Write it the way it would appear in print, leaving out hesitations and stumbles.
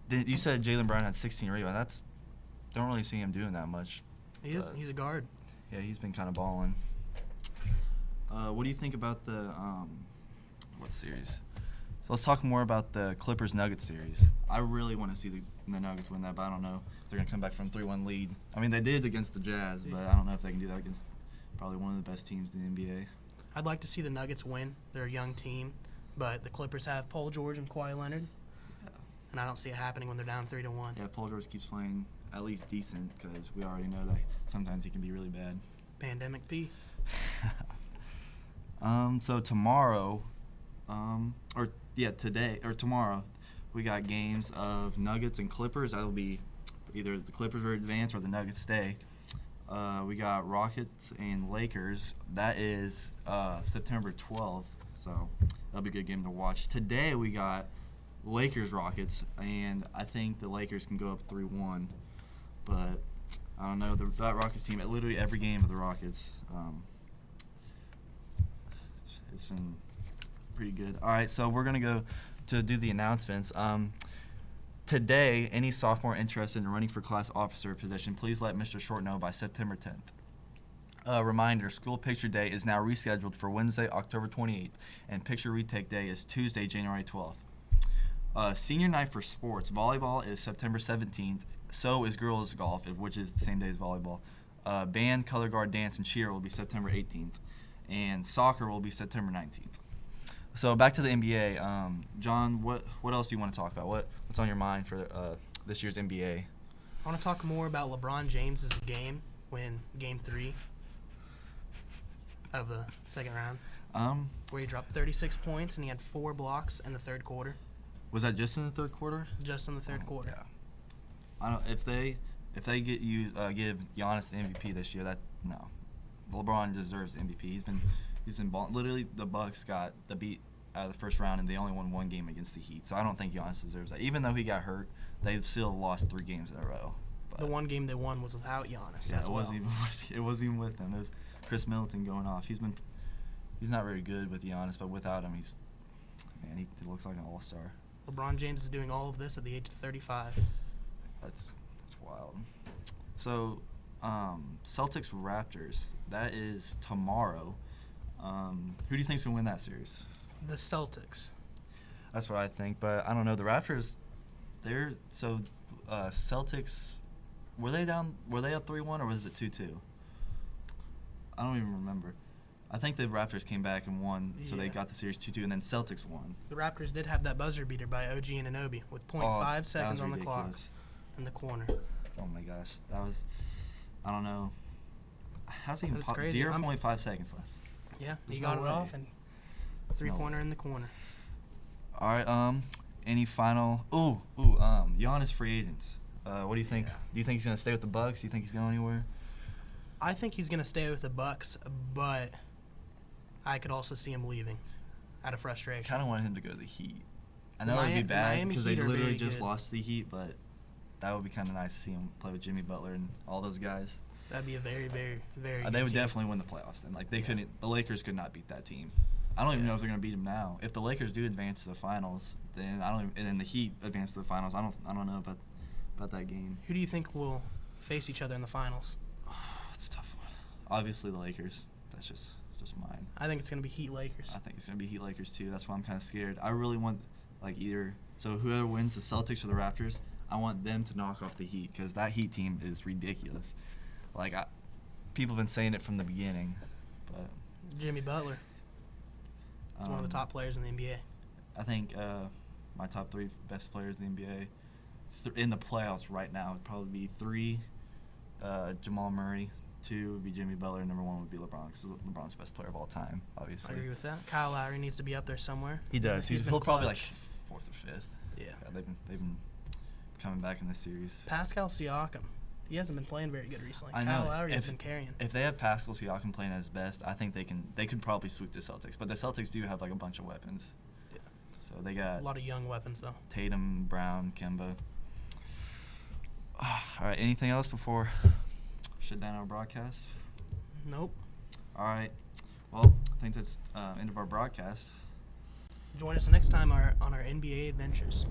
You said Jaylen Brown had 16 rebounds. Don't really see him doing that much. He's a guard. Yeah, he's been kind of balling. What do you think about the what series? So let's talk more about the Clippers-Nuggets series. I really want to see the Nuggets win that, but I don't know if they're going to come back from a 3-1 lead. I mean, they did against the Jazz, but I don't know if they can do that against probably one of the best teams in the NBA. I'd like to see the Nuggets win. They're a young team, but the Clippers have Paul George and Kawhi Leonard, and I don't see it happening when they're down 3-1. Yeah, Paul George keeps playing at least decent because we already know that sometimes he can be really bad. Pandemic P. So tomorrow, tomorrow, we got games of Nuggets and Clippers. That'll be either the Clippers are advance or the Nuggets stay. We got Rockets and Lakers. That is September 12th, so that'll be a good game to watch. Today we got Lakers-Rockets, and I think the Lakers can go up 3-1, but I don't know. That Rockets team, at literally every game of the Rockets, it's been pretty good. All right, so we're going to go to do the announcements. Today, any sophomore interested in running for class officer position, please let Mr. Short know by September 10th. Reminder, school picture day is now rescheduled for Wednesday, October 28th, and picture retake day is Tuesday, January 12th. Senior night for sports, volleyball is September 17th, so is girls golf, which is the same day as volleyball. Band, color guard, dance, and cheer will be September 18th, and soccer will be September 19th. So back to the NBA. John, what else do you want to talk about? What's on your mind for this year's NBA? I want to talk more about LeBron James' game when Game 3 of the second round, where he dropped 36 points and he had 4 blocks in the third quarter. Was that just in the third quarter? Just in the third quarter. Yeah. I don't. If they give Giannis the MVP this year, no. LeBron deserves the MVP. He's been balling. Literally, the Bucks got the beat out of the first round, and they only won one game against the Heat. So I don't think Giannis deserves that. Even though he got hurt, they still lost 3 games in a row. But the one game they won was without Giannis. Yeah, it wasn't even with him. It was Chris Middleton going off. He's not very good with Giannis, but without him, he looks like an all-star. LeBron James is doing all of this at the age of 35. That's wild. So, Celtics Raptors. That is tomorrow. Who do you think's gonna win that series? The Celtics. That's what I think, but I don't know. The Raptors, Celtics. Were they up 3-1 or was it 2-2? I don't even remember. I think the Raptors came back and won, so they got the series 2-2, and then Celtics won. The Raptors did have that buzzer beater by OG Anunoby with 0.5 seconds on the clock in the corner. Oh my gosh, that was, I don't know. How's it even 0.5 seconds left? Yeah, he got it off and three-pointer in the corner. All right. Any final? Giannis free agents. What do you think? Yeah. Do you think he's gonna stay with the Bucks? Do you think he's going anywhere? I think he's gonna stay with the Bucks, but I could also see him leaving out of frustration. Kind of want him to go to the Heat. I know it'd be bad because they literally just lost to the Heat, but that would be kind of nice to see him play with Jimmy Butler and all those guys. That'd be a very, very, very good They would team. definitely win the playoffs then. Like the Lakers could not beat that team. I don't even know if they're gonna beat them now. If the Lakers do advance to the finals, then and then the Heat advance to the finals. I don't know about that game. Who do you think will face each other in the finals? It's a tough one. Obviously the Lakers. That's just mine. I think it's gonna be Heat Lakers. I think it's gonna be Heat Lakers too. That's why I'm kind of scared. I really want so whoever wins, the Celtics or the Raptors, I want them to knock off the Heat because that Heat team is ridiculous. People have been saying it from the beginning, but Jimmy Butler. He's one of the top players in the NBA. I think my top 3 best players in the NBA in the playoffs right now would probably be 3, Jamal Murray, 2 would be Jimmy Butler, and number 1 would be LeBron because LeBron's the best player of all time, obviously. I agree with that. Kyle Lowry needs to be up there somewhere. He does. He'll probably 4th or 5th. Yeah. They've been coming back in this series. Pascal Siakam. He hasn't been playing very good recently. I know. Kyle Lowry has been carrying. If they have Pascal Siakam playing at his best, I think they could probably sweep the Celtics. But the Celtics do have a bunch of weapons. Yeah. So they got a lot of young weapons though. Tatum, Brown, Kemba. All right. Anything else before shut down our broadcast? Nope. All right. Well, I think that's end of our broadcast. Join us next time on our NBA adventures.